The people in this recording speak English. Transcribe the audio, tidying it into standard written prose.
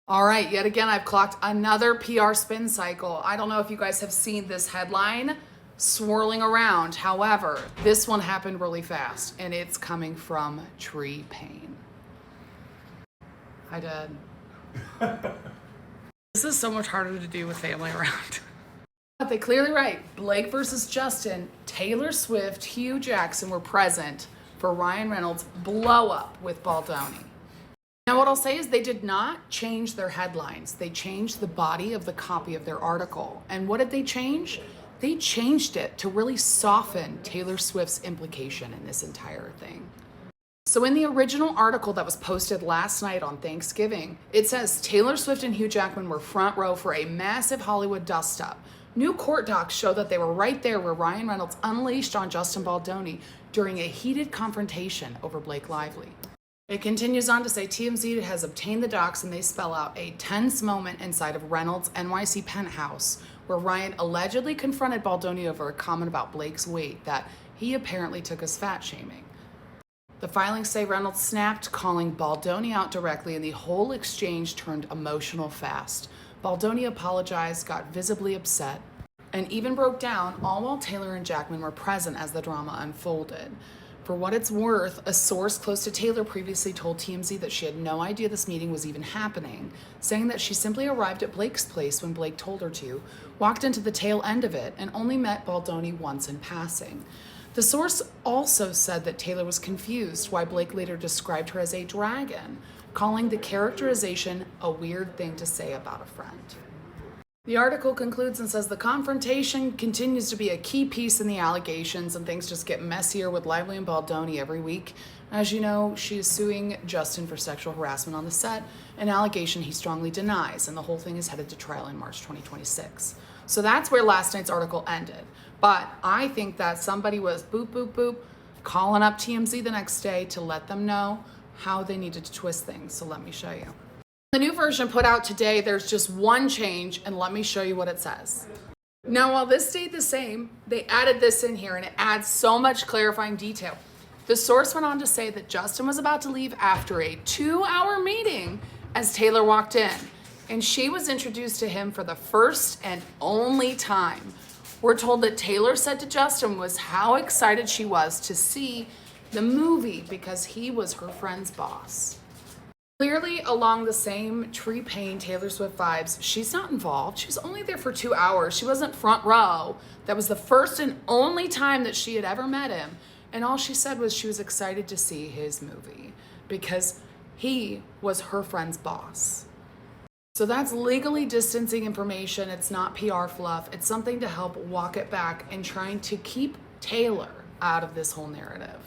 All right, yet again, I've clocked another PR spin cycle. I don't know if you guys have seen this headline swirling around. However, this one happened really fast, and it's coming from Tree Paine. Hi, Dad. This is so much harder to do with family around. But they clearly write, Blake versus Justin, Taylor Swift, Hugh Jackson were present for Ryan Reynolds' blow up with Baldoni. Now, what I'll say is they did not change their headlines. They changed the body of the copy of their article. And what did they change? They changed it to really soften Taylor Swift's implication in this entire thing. So in the original article that was posted last night on Thanksgiving, it says Taylor Swift and Hugh Jackman were front row for a massive Hollywood dust-up. New court docs show that they were right there where Ryan Reynolds unleashed on Justin Baldoni during a heated confrontation over Blake Lively. It continues on to say TMZ has obtained the docs, and they spell out a tense moment inside of Reynolds' NYC penthouse where Ryan allegedly confronted Baldoni over a comment about Blake's weight that he apparently took as fat shaming. The filings say Reynolds snapped, calling Baldoni out directly, and the whole exchange turned emotional fast. Baldoni apologized, got visibly upset, and even broke down, all while Taylor and Jackman were present as the drama unfolded. For what it's worth, a source close to Taylor previously told TMZ that she had no idea this meeting was even happening, saying that she simply arrived at Blake's place when Blake told her to, walked into the tail end of it, and only met Baldoni once in passing. The source also said that Taylor was confused why Blake later described her as a dragon, calling the characterization a weird thing to say about a friend. The article concludes and says the confrontation continues to be a key piece in the allegations, and things just get messier with Lively and Baldoni every week. As you know, she is suing Justin for sexual harassment on the set, an allegation he strongly denies, and the whole thing is headed to trial in March 2026. So that's where last night's article ended. But I think that somebody was boop, boop, boop, calling up TMZ the next day to let them know how they needed to twist things. So let me show you. The new version put out today, there's just one change, and let me show you what it says. Now, while this stayed the same, they added this in here, and it adds so much clarifying detail. The source went on to say that Justin was about to leave after a 2-hour meeting as Taylor walked in, and she was introduced to him for the first and only time. We're told that Taylor said to Justin was how excited she was to see the movie because he was her friend's boss. Clearly, along the same Tree Paine Taylor Swift vibes, she's not involved. She was only there for 2 hours. She wasn't front row. That was the first and only time that she had ever met him. And all she said was she was excited to see his movie because he was her friend's boss. So that's legally distancing information. It's not PR fluff. It's something to help walk it back and trying to keep Taylor out of this whole narrative.